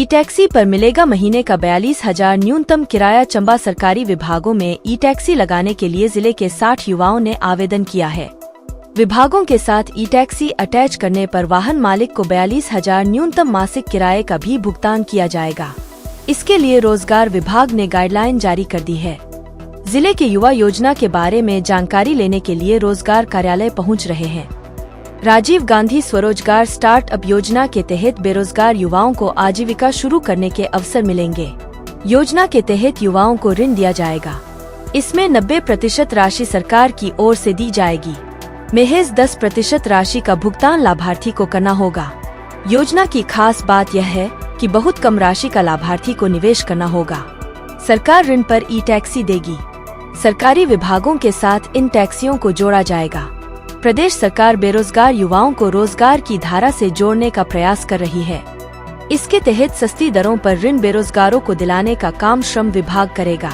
ई taxi पर मिलेगा महीने का 42,000 न्यूनतम किराया। चंबा सरकारी विभागों में ई टैक्सी लगाने के लिए जिले के 60 युवाओं ने आवेदन किया है। विभागों के साथ ई टैक्सी अटैच करने पर वाहन मालिक को 42,000 न्यूनतम मासिक किराए का भी भुगतान किया जाएगा। इसके लिए रोजगार विभाग ने गाइडलाइन जारी कर दी है। जिले के युवा योजना के बारे में जानकारी लेने के लिए रोजगार कार्यालय पहुंच रहे हैं। राजीव गांधी स्वरोजगार स्टार्टअप योजना के तहत बेरोजगार युवाओं को आजीविका शुरू करने के अवसर मिलेंगे। योजना के तहत युवाओं को ऋण दिया जाएगा। इसमें 90% राशि सरकार की ओर से दी जाएगी। महज 10% राशि का भुगतान लाभार्थी को करना होगा। योजना की खास बात यह है कि बहुत कम राशि का लाभार्थी को निवेश करना होगा। सरकार ऋण पर ई टैक्सी देगी। सरकारी विभागों के साथ इन टैक्सियों को जोड़ा जाएगा। प्रदेश सरकार बेरोजगार युवाओं को रोजगार की धारा से जोड़ने का प्रयास कर रही है। इसके तहत सस्ती दरों पर ऋण बेरोजगारों को दिलाने का काम श्रम विभाग करेगा।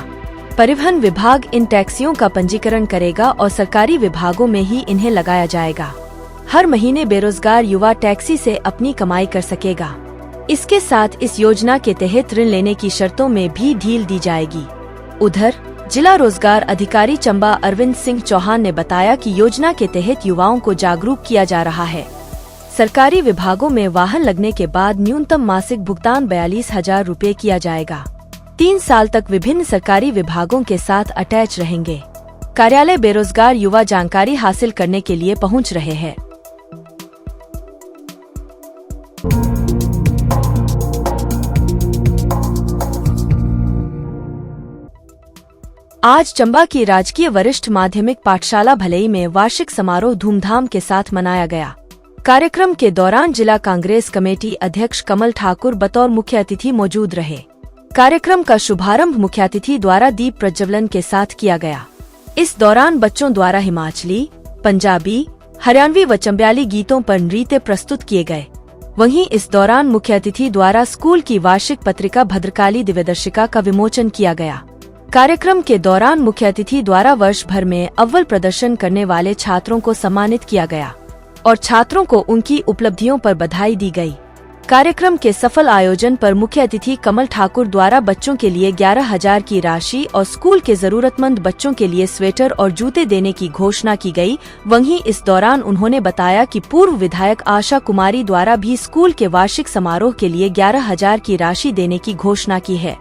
परिवहन विभाग इन टैक्सियों का पंजीकरण करेगा और सरकारी विभागों में ही इन्हें लगाया जाएगा। हर महीने बेरोजगार युवा टैक्सी से अपनी कमाई कर सकेगा। इसके साथ इस योजना के तहत ऋण लेने की शर्तों में भी ढील दी जाएगी। उधर जिला रोजगार अधिकारी चंबा अरविंद सिंह चौहान ने बताया कि योजना के तहत युवाओं को जागरूक किया जा रहा है। सरकारी विभागों में वाहन लगने के बाद न्यूनतम मासिक भुगतान 42,000 रुपए किया जाएगा। 3 साल तक विभिन्न सरकारी विभागों के साथ अटैच रहेंगे। कार्यालय बेरोजगार युवा जानकारी हासिल करने के लिए पहुंच रहे हैं। आज चंबा की राजकीय वरिष्ठ माध्यमिक पाठशाला भलई में वार्षिक समारोह धूमधाम के साथ मनाया गया। कार्यक्रम के दौरान जिला कांग्रेस कमेटी अध्यक्ष कमल ठाकुर बतौर मुख्य अतिथि मौजूद रहे। कार्यक्रम का शुभारंभ मुख्य अतिथि द्वारा दीप प्रज्वलन के साथ किया गया। इस दौरान बच्चों द्वारा हिमाचली, पंजाबी, हरियाणवी व चंबयाली गीतों पर नृत्य प्रस्तुत किए गए। वहीं इस दौरान मुख्य अतिथि द्वारा स्कूल की वार्षिक पत्रिका भद्रकाली दिव्यदर्शिका का विमोचन किया गया। कार्यक्रम के दौरान मुख्य अतिथि द्वारा वर्ष भर में अव्वल प्रदर्शन करने वाले छात्रों को सम्मानित किया गया और छात्रों को उनकी उपलब्धियों पर बधाई दी गई। कार्यक्रम के सफल आयोजन पर मुख्य अतिथि कमल ठाकुर द्वारा बच्चों के लिए 11,000 की राशि और स्कूल के जरूरतमंद बच्चों के लिए स्वेटर और जूते देने की घोषणा की गई। वहीं इस दौरान उन्होंने बताया कि पूर्व विधायक आशा कुमारी द्वारा भी स्कूल के वार्षिक समारोह के लिए 11,000 की राशि देने की घोषणा की है।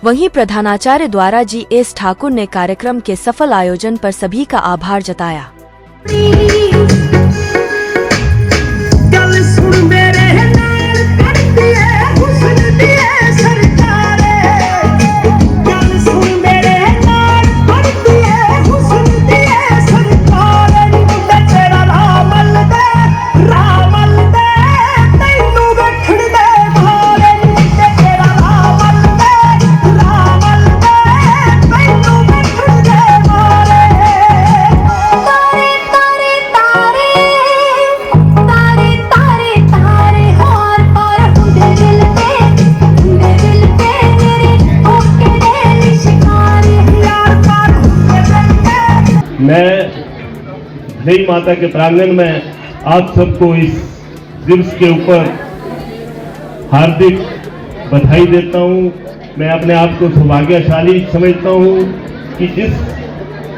वहीं प्रधानाचार्य द्वारा GS ठाकुर ने कार्यक्रम के सफल आयोजन पर सभी का आभार जताया। मैं भलई माता के प्रांगण में आप सबको इस दिवस के ऊपर हार्दिक बधाई देता हूं। मैं अपने आप को सौभाग्यशाली समझता हूं कि जिस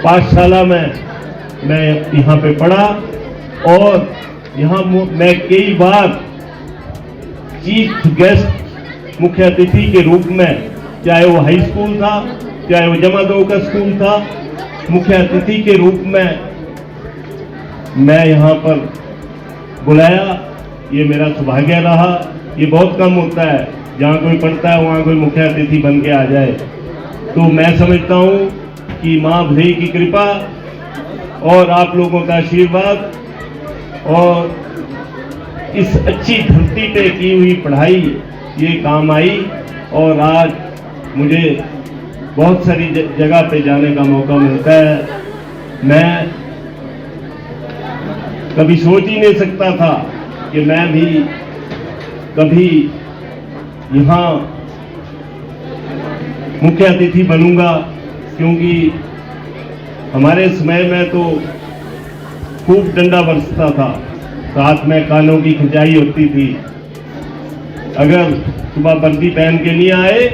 पाठशाला में मैं यहाँ पे पढ़ा और यहाँ मैं कई बार चीफ गेस्ट मुख्य अतिथि के रूप में, चाहे वो हाई स्कूल था, चाहे वो जमादों का स्कूल था, मुख्य अतिथि के रूप में मैं यहाँ पर बुलाया। ये मेरा सौभाग्य रहा। ये बहुत कम होता है जहाँ कोई पढ़ता है वहाँ कोई मुख्य अतिथि बन के आ जाए। तो मैं समझता हूँ कि माँ भलई की कृपा और आप लोगों का आशीर्वाद और इस अच्छी धरती पे की हुई पढ़ाई ये काम आई और आज मुझे बहुत सारी जगह पे जाने का मौका मिलता है। मैं कभी सोच ही नहीं सकता था कि मैं भी कभी यहाँ मुख्य अतिथि बनूंगा, क्योंकि हमारे समय में तो खूब डंडा बरसता था, साथ में कानों की खिंचाई होती थी। अगर सुबह वर्दी पहन के नहीं आए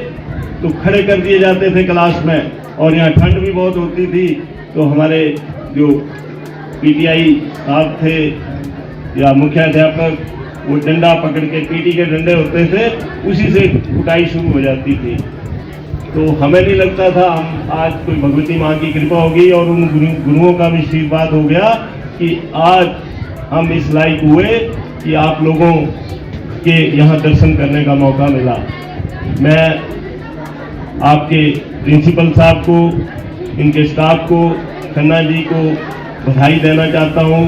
तो खड़े कर दिए जाते थे क्लास में, और यहाँ ठंड भी बहुत होती थी तो हमारे जो पीटीआई साहब थे या मुख्याध्यापक वो डंडा पकड़ के, पीटी के डंडे होते थे, उसी से कुटाई शुरू हो जाती थी। तो हमें नहीं लगता था हम आज कोई भगवती माँ की कृपा होगी और उन गुरुओं का भी आशीर्वाद हो गया कि आज हम इस लायक हुए कि आप लोगों के यहाँ दर्शन करने का मौका मिला। मैं आपके प्रिंसिपल साहब को, इनके स्टाफ को, खन्ना जी को बधाई देना चाहता हूँ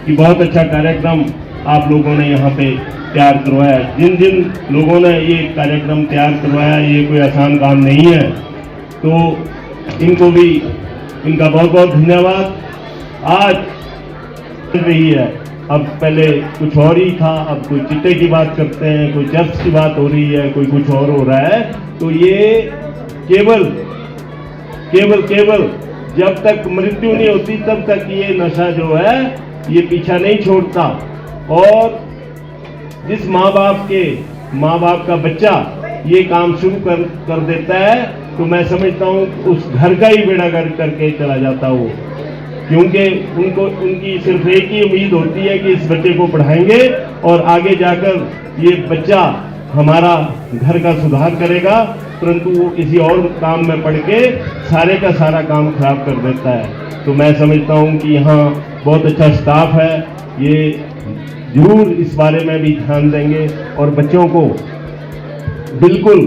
कि बहुत अच्छा कार्यक्रम आप लोगों ने यहाँ पे तैयार करवाया। जिन जिन लोगों ने ये कार्यक्रम तैयार करवाया, ये कोई आसान काम नहीं है, तो इनको भी इनका बहुत बहुत धन्यवाद। आज चल रही है, अब पहले कुछ और ही था, अब कोई चिट्टे की बात करते हैं, कोई चर्च की बात हो रही है, कोई कुछ और हो रहा है। तो ये केवल जब तक मृत्यु नहीं होती तब तक ये नशा जो है ये पीछा नहीं छोड़ता। और जिस माँ बाप का बच्चा ये काम शुरू कर देता है तो मैं समझता हूँ उस घर का ही बेड़ा गर्क करके चला जाता वो, क्योंकि उनकी सिर्फ एक ही उम्मीद होती है कि इस बच्चे को पढ़ाएंगे और आगे जाकर ये बच्चा हमारा घर का सुधार करेगा, परंतु वो किसी और काम में पड़ के सारे का सारा काम खराब कर देता है। तो मैं समझता हूँ कि यहाँ बहुत अच्छा स्टाफ है, ये जरूर इस बारे में भी ध्यान देंगे और बच्चों को बिल्कुल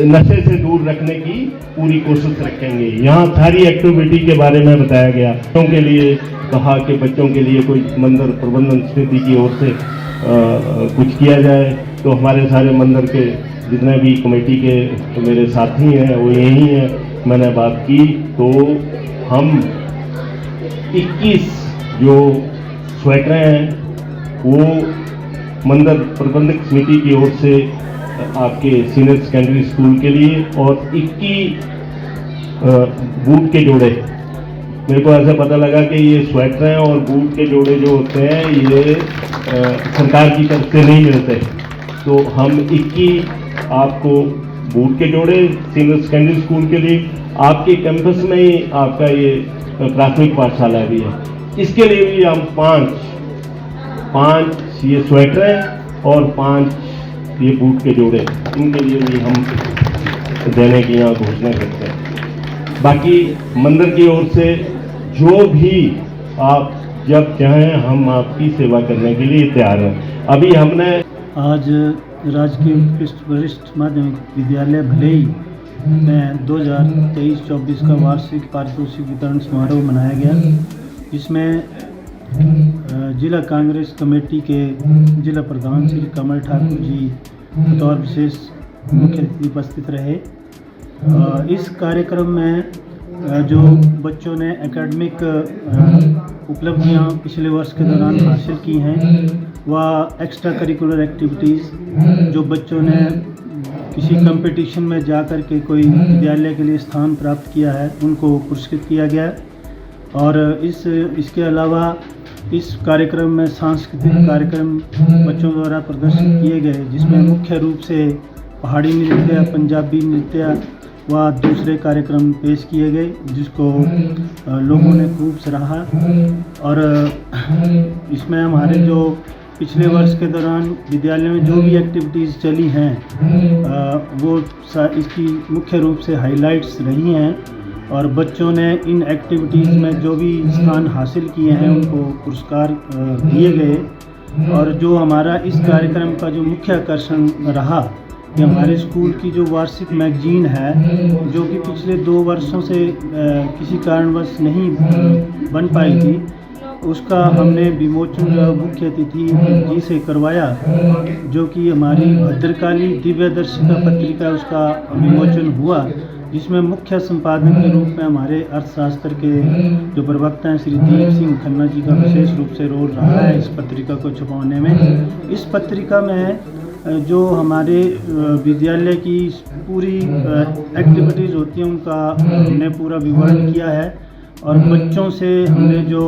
नशे से दूर रखने की पूरी कोशिश रखेंगे। यहाँ सारी एक्टिविटी के बारे में बताया गया। बच्चों के लिए कहा कि बच्चों के लिए कोई मंदिर प्रबंधन समिति की ओर से कुछ किया जाए, तो हमारे सारे मंदिर के जितने भी कमेटी के तो मेरे साथी हैं वो यही हैं। मैंने बात की तो हम 21 जो स्वेटर हैं वो मंदिर प्रबंधक समिति की ओर से आपके सीनियर सेकेंडरी स्कूल के लिए और 21 बूट के जोड़े, मेरे को ऐसा पता लगा कि ये स्वेटर हैं और बूट के जोड़े जो होते हैं ये सरकार की तरफ से नहीं मिलते, तो हम 21 आपको बूट के जोड़े सीनियर सेकेंडरी स्कूल के लिए, आपके कैंपस में ही आपका ये प्राथमिक पाठशाला भी है, इसके लिए भी हम 5 ये स्वेटर हैं और 5 ये बूट के जोड़े, इनके लिए भी हम देने की यहाँ घोषणा करते हैं। बाकी मंदिर की ओर से जो भी आप जब चाहें हम आपकी सेवा करने के लिए तैयार हैं। अभी हमने आज राजकीय उत्कृष्ट वरिष्ठ माध्यमिक विद्यालय भलेई में 2023-24 का वार्षिक पारितोषिक वितरण समारोह मनाया गया, जिसमें जिला कांग्रेस कमेटी के जिला प्रधान श्री कमल ठाकुर जी बतौर विशेष मुख्य अतिथि उपस्थित रहे। इस कार्यक्रम में जो बच्चों ने एकेडमिक उपलब्धियां पिछले वर्ष के दौरान हासिल की हैं व एक्स्ट्रा करिकुलर एक्टिविटीज़ जो बच्चों ने किसी कंपटीशन में जाकर के कोई विद्यालय के लिए स्थान प्राप्त किया है उनको पुरस्कृत किया गया। और इसके अलावा इस कार्यक्रम में सांस्कृतिक कार्यक्रम बच्चों द्वारा प्रदर्शित किए गए, जिसमें मुख्य रूप से पहाड़ी नृत्य, पंजाबी नृत्य व दूसरे कार्यक्रम पेश किए गए, जिसको लोगों ने खूब सराहा। और इसमें हमारे जो पिछले वर्ष के दौरान विद्यालय में जो भी एक्टिविटीज़ चली हैं वो इसकी मुख्य रूप से हाइलाइट्स रही हैं और बच्चों ने इन एक्टिविटीज़ में जो भी स्थान हासिल किए हैं उनको पुरस्कार दिए गए। और जो हमारा इस कार्यक्रम का जो मुख्य आकर्षण रहा कि हमारे स्कूल की जो वार्षिक मैगजीन है जो कि पिछले 2 वर्षों से किसी कारणवश नहीं बन पाई थी, उसका हमने विमोचन मुख्य अतिथि जी से करवाया, जो कि हमारी भद्रकाली दिव्य दर्शिका पत्रिका उसका विमोचन हुआ, जिसमें मुख्य संपादक के रूप में हमारे अर्थशास्त्र के जो प्रवक्ता हैं श्री दीप सिंह खन्ना जी का विशेष रूप से रोल रहा है इस पत्रिका को छपाने में। इस पत्रिका में जो हमारे विद्यालय की पूरी एक्टिविटीज़ होती हैं उनका हमने पूरा विवरण किया है और बच्चों से हमने जो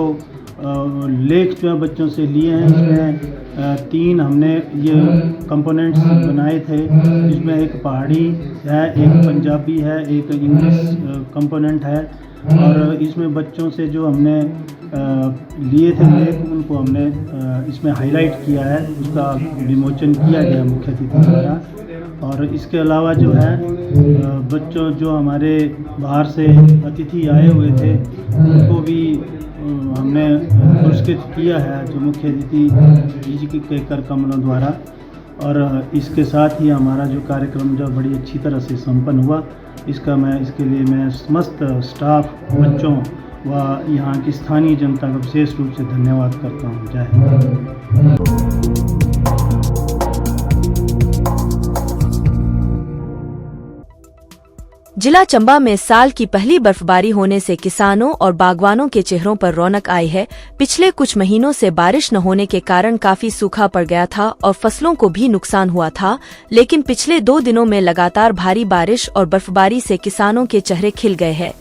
लेख जो है बच्चों से लिए हैं। इसमें 3 हमने ये कंपोनेंट्स बनाए थे, जिसमें एक पहाड़ी है, एक पंजाबी है, एक इंग्लिश कंपोनेंट है। और इसमें बच्चों से जो हमने लिए थे लेख, उनको हमने इसमें हाईलाइट किया है, उसका विमोचन किया गया मुख्य अतिथि द्वारा। और इसके अलावा जो है बच्चों जो हमारे बाहर से अतिथि आए हुए थे, उनको भी हमने पुरस्कृत किया है, जो मुख्य अतिथि जी के कर कमलों द्वारा। और इसके साथ ही हमारा जो कार्यक्रम जो बड़ी अच्छी तरह से संपन्न हुआ, इसके लिए मैं समस्त स्टाफ, बच्चों व यहाँ की स्थानीय जनता का विशेष रूप से धन्यवाद करता हूँ। जय हिंद। जिला चंबा में साल की पहली बर्फबारी होने से किसानों और बागवानों के चेहरों पर रौनक आई है। पिछले कुछ महीनों से बारिश न होने के कारण काफी सूखा पड़ गया था और फसलों को भी नुकसान हुआ था, लेकिन पिछले 2 दिनों में लगातार भारी बारिश और बर्फबारी से किसानों के चेहरे खिल गए हैं।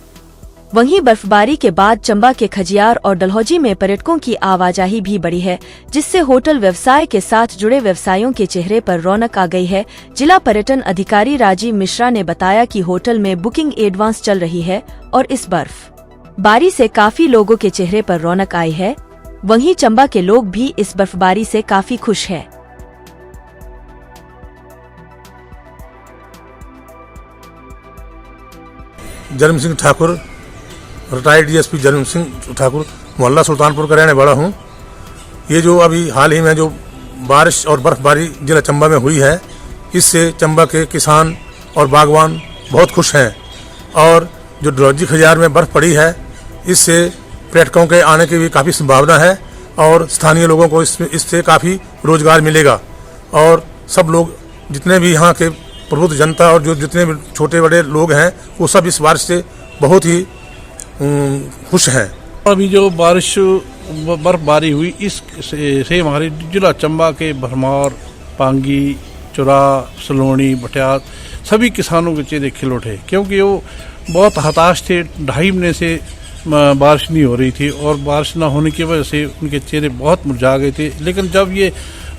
वहीं बर्फबारी के बाद चंबा के खजियार और डलहौजी में पर्यटकों की आवाजाही भी बढ़ी है, जिससे होटल व्यवसाय के साथ जुड़े व्यवसायियों के चेहरे पर रौनक आ गई है। जिला पर्यटन अधिकारी राजीव मिश्रा ने बताया कि होटल में बुकिंग एडवांस चल रही है और इस बर्फबारी से काफी लोगों के चेहरे पर रौनक आई है। वहीं चंबा के लोग भी इस बर्फबारी से काफी खुश है। जन्म सिंह ठाकुर, रिटायर्ड डीएसपी जन्म सिंह ठाकुर, मोहल्ला सुल्तानपुर का रहने वाला हूँ। ये जो अभी हाल ही में जो बारिश और बर्फबारी जिला चंबा में हुई है, इससे चंबा के किसान और बागवान बहुत खुश हैं। और जो डलहौजी खजियार में बर्फ पड़ी है, इससे पर्यटकों के आने की भी काफ़ी संभावना है और स्थानीय लोगों को इससे काफ़ी रोजगार मिलेगा। और सब लोग, जितने भी यहाँ के प्रबुद्ध जनता और जो जितने भी छोटे बड़े लोग हैं, वो सब इस बारिश से बहुत ही खुश हैं। अभी जो बारिश बर्फबारी हुई, इस से हमारे जिला चंबा के भरमौर, पांगी, चुरा, सलोनी, भटियात सभी किसानों के चेहरे खिल उठे, क्योंकि वो बहुत हताश थे। 2.5 महीने से बारिश नहीं हो रही थी और बारिश ना होने की वजह से उनके चेहरे बहुत मुरझा गए थे। लेकिन जब ये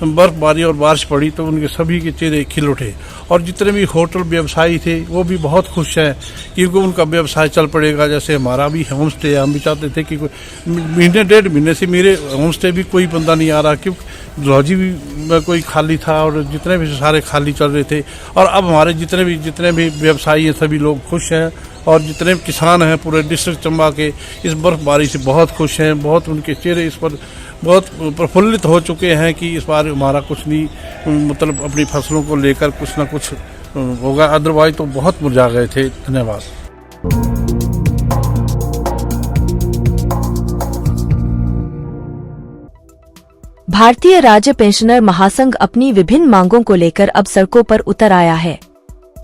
बर्फबारी और बारिश पड़ी तो उनके सभी के चेहरे खिल उठे। और जितने भी होटल व्यवसायी थे वो भी बहुत खुश हैं, क्योंकि उनका व्यवसाय चल पड़ेगा। जैसे हमारा भी होम स्टे, हम भी चाहते थे कि कोई महीने 1.5 महीने से मेरे होम स्टे भी कोई बंदा नहीं आ रहा, क्योंकि डलहौजी भी कोई खाली था और जितने भी सारे खाली चल रहे थे। और अब हमारे जितने भी व्यवसायी हैं, सभी लोग खुश हैं। और जितने किसान हैं पूरे डिस्ट्रिक्ट चंबा के, इस बर्फबारी से बहुत खुश हैं। बहुत उनके चेहरे इस पर बहुत प्रफुल्लित हो चुके हैं कि इस बार हमारा कुछ नहीं, मतलब अपनी फसलों को लेकर कुछ ना कुछ होगा, अदरवाइज तो बहुत मुरझा गए थे। धन्यवाद। भारतीय राज्य पेंशनर महासंघ अपनी विभिन्न मांगों को लेकर अब सड़कों पर उतर आया है।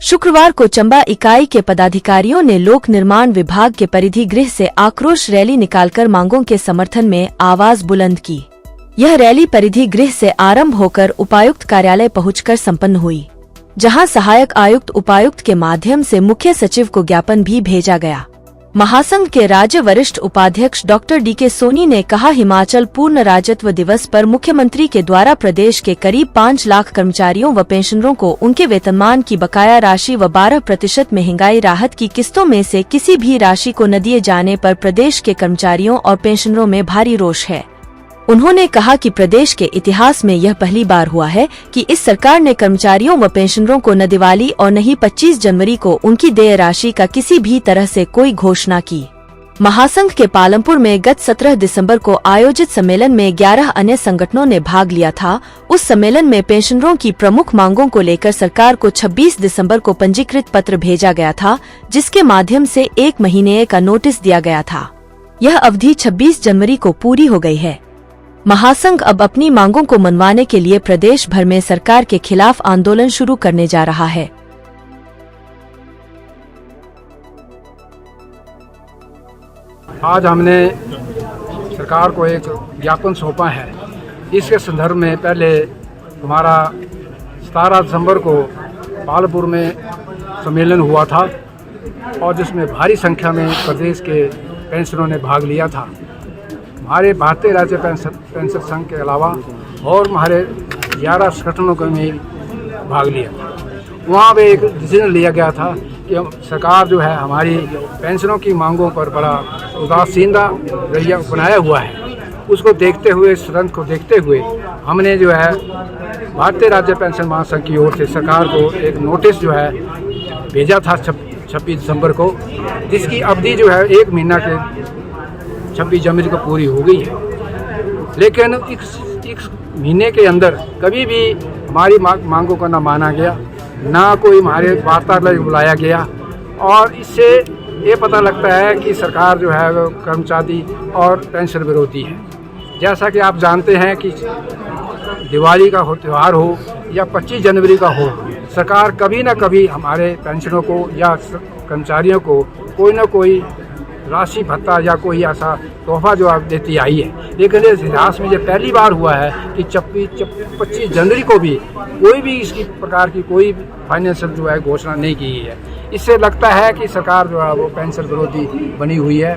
शुक्रवार को चंबा इकाई के पदाधिकारियों ने लोक निर्माण विभाग के परिधि गृह से आक्रोश रैली निकालकर मांगों के समर्थन में आवाज बुलंद की। यह रैली परिधि गृह से आरंभ होकर उपायुक्त कार्यालय पहुंचकर संपन्न हुई, जहां सहायक आयुक्त उपायुक्त के माध्यम से मुख्य सचिव को ज्ञापन भी भेजा गया। महासंघ के राज्य वरिष्ठ उपाध्यक्ष डॉक्टर DK सोनी ने कहा, हिमाचल पूर्ण राज्यत्व दिवस पर मुख्यमंत्री के द्वारा प्रदेश के करीब 5 लाख कर्मचारियों व पेंशनरों को उनके वेतनमान की बकाया राशि व 12% महंगाई राहत की किस्तों में से किसी भी राशि को न दिए जाने पर प्रदेश के कर्मचारियों और पेंशनरों में भारी रोष है। उन्होंने कहा कि प्रदेश के इतिहास में यह पहली बार हुआ है कि इस सरकार ने कर्मचारियों व पेंशनरों को न दिवाली और न ही 25 जनवरी को उनकी देय राशि का किसी भी तरह से कोई घोषणा की। महासंघ के पालमपुर में गत 17 दिसंबर को आयोजित सम्मेलन में 11 अन्य संगठनों ने भाग लिया था। उस सम्मेलन में पेंशनरों की प्रमुख मांगों को लेकर सरकार को 26 दिसंबर को पंजीकृत पत्र भेजा गया था, जिसके माध्यम से 1 महीने का नोटिस दिया गया था। यह अवधि 26 जनवरी को पूरी हो गई है। महासंघ अब अपनी मांगों को मनवाने के लिए प्रदेश भर में सरकार के खिलाफ आंदोलन शुरू करने जा रहा है। आज हमने सरकार को एक ज्ञापन सौंपा है। इसके संदर्भ में पहले हमारा 17 दिसंबर को पालपुर में सम्मेलन हुआ था और जिसमें भारी संख्या में प्रदेश के पेंशनरों ने भाग लिया था। हमारे भारतीय राज्य पेंशन संघ के अलावा और हमारे 11 संगठनों को में भाग लिया। वहाँ पे एक डिसीजन लिया गया था कि सरकार जो है हमारी पेंशनों की मांगों पर बड़ा उदासीनता रवैया बनाया हुआ है। उसको देखते हुए, इस स्थिति को देखते हुए हमने जो है भारतीय राज्य पेंशन महासंघ की ओर से सरकार को एक नोटिस जो है भेजा था 26 दिसंबर को, जिसकी अवधि जो है 1 महीना के 26 जनवरी को पूरी हो गई है। लेकिन इस महीने के अंदर कभी भी हमारी मांगों को न माना गया, ना कोई हमारे वार्तालाप बुलाया गया, और इससे ये पता लगता है कि सरकार जो है वो कर्मचारी और पेंशन विरोधी है। जैसा कि आप जानते हैं कि दिवाली का त्यौहार हो या 25 जनवरी का हो, सरकार कभी ना कभी हमारे पेंशनों को या कर्मचारियों को कोई ना कोई राशि भत्ता या कोई ऐसा तोहफा जो आप देती आई है। लेकिन इस इतिहास में ये पहली बार हुआ है कि 25 जनवरी को भी कोई भी इसकी प्रकार की कोई फाइनेंशियल जो है घोषणा नहीं की गई है। इससे लगता है कि सरकार जो है वो पेंशन विरोधी बनी हुई है,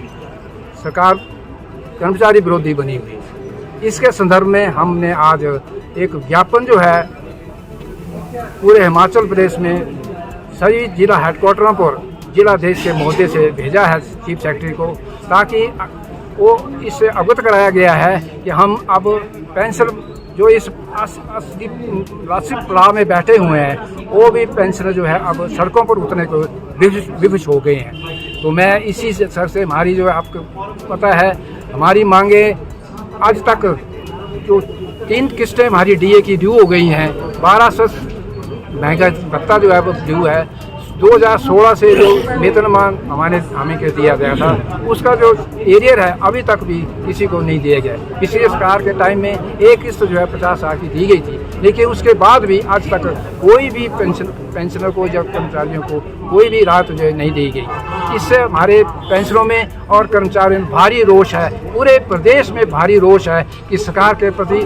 सरकार कर्मचारी विरोधी बनी हुई है। इसके संदर्भ में हमने आज एक ज्ञापन जो है पूरे हिमाचल प्रदेश में सभी जिला हेडक्वार्टरों पर जिलाधीश के महोदय से भेजा है चीफ सेक्रेटरी को, ताकि वो इससे अवगत कराया गया है कि हम अब पेंशन जो इस राशि पड़ाव में बैठे हुए हैं वो भी पेंशनर जो है अब सड़कों पर उतरने को विवश हो गए हैं। तो मैं इसी सर से हमारी जो है आपको पता है हमारी मांगे आज तक जो 3 किस्तें हमारी डीए की ड्यू हो गई हैं, 1200 महंगा भत्ता जो है वो ड्यू है। 2016 से जो वेतनमान हमें के दिया गया था उसका जो एरियर है अभी तक भी किसी को नहीं दिया गया। पिछले सरकार के टाइम में एक किस्त जो है 50,000 की दी गई थी, लेकिन उसके बाद भी आज तक कोई भी पेंशनर को या कर्मचारियों को कोई भी राहत जो है नहीं दी गई। इससे हमारे पेंशनों में और कर्मचारियों में भारी रोष है, पूरे प्रदेश में भारी रोष है कि सरकार के प्रति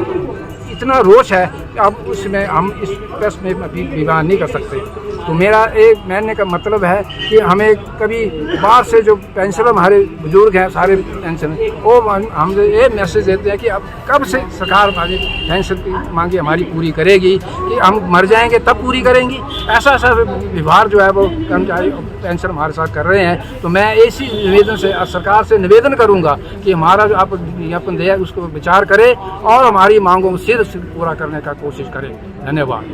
इतना रोष है कि अब उसमें हम इस प्रेस में अभी विवाह नहीं कर सकते। तो मेरा एक मानने का मतलब है कि हमें कभी बाहर से जो पेंशनर हमारे बुजुर्ग हैं सारे पेंशन वो हम ये मैसेज देते हैं कि अब कब से सरकार हमारी पेंशन की मांगे हमारी पूरी करेगी, कि हम मर जाएंगे तब पूरी करेंगी। ऐसा व्यवहार जो है वो कर्मचारी पेंशन हमारे साथ कर रहे हैं। तो मैं इसी निवेदन से सरकार से निवेदन करूँगा कि हमारा जो आप ज्ञापन दिया उसको विचार करें और हमारी मांगों को सिर पूरा करने का कोशिश करें। धन्यवाद।